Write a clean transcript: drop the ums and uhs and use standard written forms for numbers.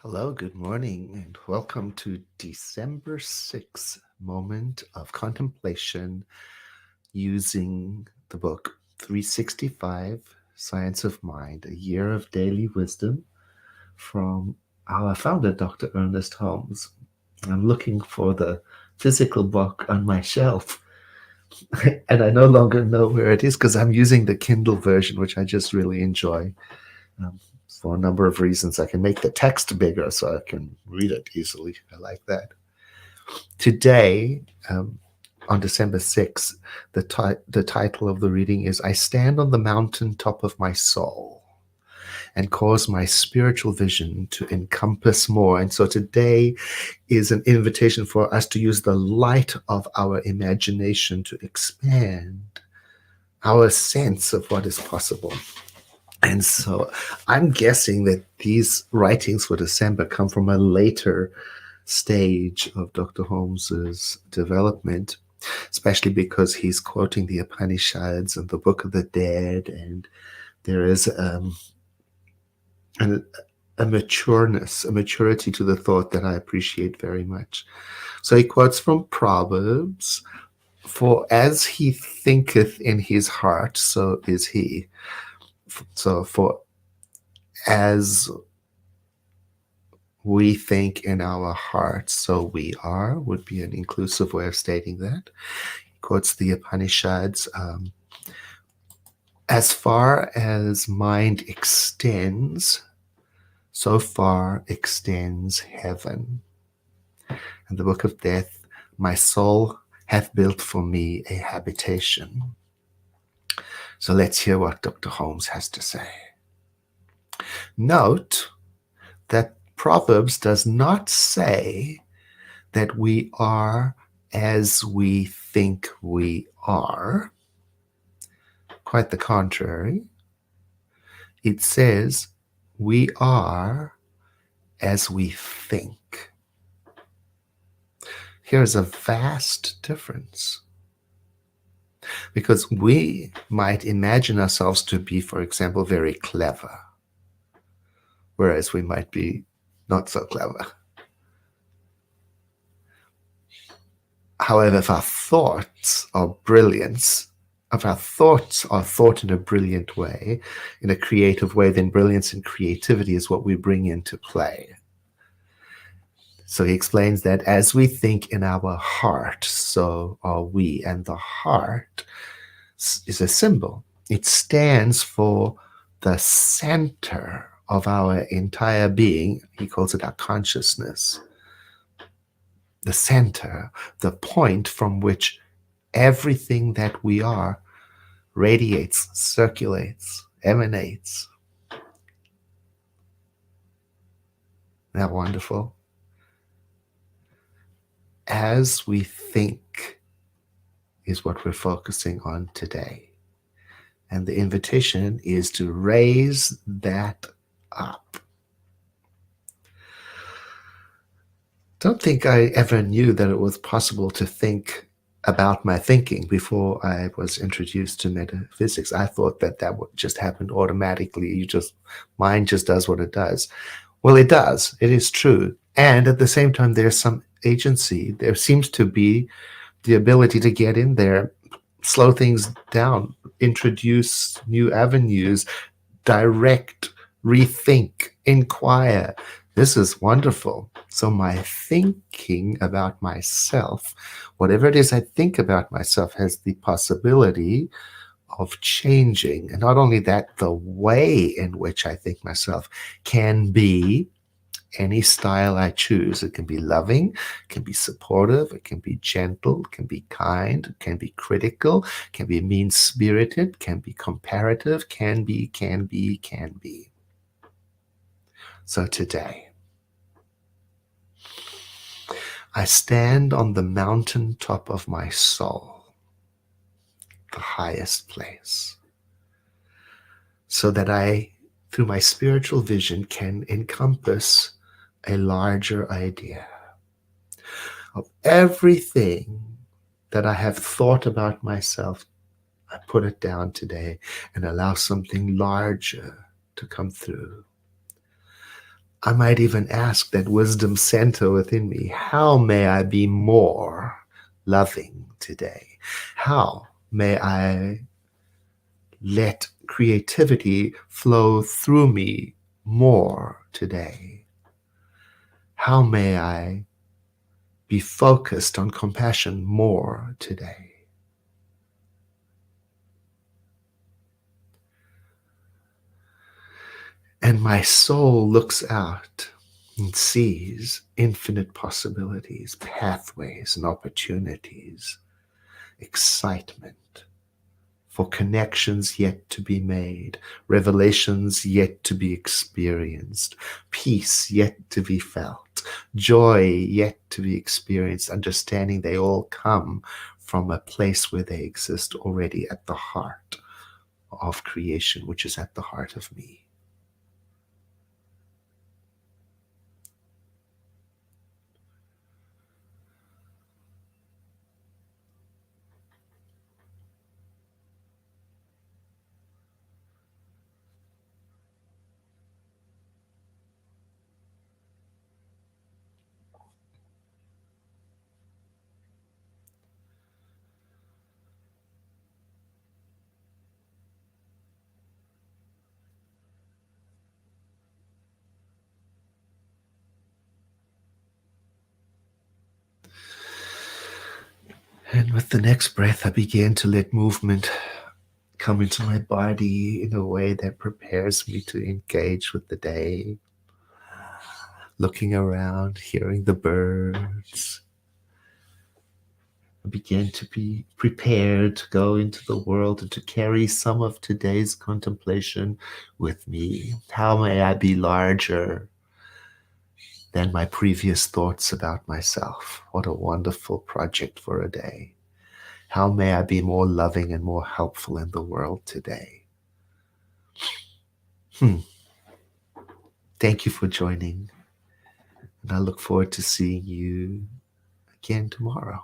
Hello, good morning, and welcome to December 6th moment of contemplation using the book 365 Science of Mind, a year of daily wisdom from our founder, Dr. Ernest Holmes. I'm looking for the physical book on my shelf, and I no longer know where it is because I'm using the Kindle version, which I just really enjoy. Um, for a number of reasons. I can make the text bigger so I can read it easily. I like that. Today, on December 6th, the title of the reading is I Stand on the Mountain Top of My Soul and Cause My Spiritual Vision to Encompass More. And so today is an invitation for us to use the light of our imagination to expand our sense of what is possible. And so I'm guessing that these writings for December come from a later stage of Dr. Holmes's development, especially because he's quoting the Upanishads and the Book of the Dead, and there is an, a matureness, a maturity to the thought that I appreciate very much. So he quotes from Proverbs, "For as he thinketh in his heart, so is he." So for as we think in our hearts, so we are, would be an inclusive way of stating that. He quotes the Upanishads, as far as mind extends, so far extends heaven. And the Book of Death, my soul hath built for me a habitation. So let's hear what Dr. Holmes has to say. Note that Proverbs does not say that we are as we think we are. Quite the contrary. It says we are as we think. Here's a vast difference. Because we might imagine ourselves to be, for example, very clever, whereas we might be not so clever. However, if our thoughts are brilliance, if our thoughts are thought in a brilliant way, in a creative way, then brilliance and creativity is what we bring into play. So he explains that as we think in our heart, so are we. And the heart is a symbol. It stands for the center of our entire being. He calls it our consciousness. The center, the point from which everything that we are radiates, circulates, emanates. Isn't that wonderful? As we think is what we're focusing on today. And the invitation is to raise that up. Don't think I ever knew that it was possible to think about my thinking before I was introduced to metaphysics. I thought that that would just happen automatically. Mind just does what it does. Well, it does. It is true. And at the same time, there's some agency. There seems to be the ability to get in there, slow things down, introduce new avenues, direct, rethink, inquire. This is wonderful. So my thinking about myself, whatever it is I think about myself, has the possibility of changing. And not only that, the way in which I think myself can be any style I choose. It can be loving, it can be supportive, it can be gentle, it can be kind, it can be critical, it can be mean-spirited, it can be comparative, can be. So today, I stand on the mountain top of my soul, the highest place, so that I, through my spiritual vision, can encompass a larger idea of everything that I have thought about myself. I put it down today and allow something larger to come through. I might even ask that wisdom center within me, how may I be more loving today? How may I let creativity flow through me more today? How may I be focused on compassion more today? And my soul looks out and sees infinite possibilities, pathways, and opportunities, excitement for connections yet to be made, revelations yet to be experienced, peace yet to be felt, joy yet to be experienced, understanding they all come from a place where they exist already at the heart of creation, which is at the heart of me. And with the next breath, I began to let movement come into my body in a way that prepares me to engage with the day. Looking around, hearing the birds, I began to be prepared to go into the world and to carry some of today's contemplation with me. How may I be larger than my previous thoughts about myself? What a wonderful project for a day. How may I be more loving and more helpful in the world today? Thank you for joining, and I look forward to seeing you again tomorrow.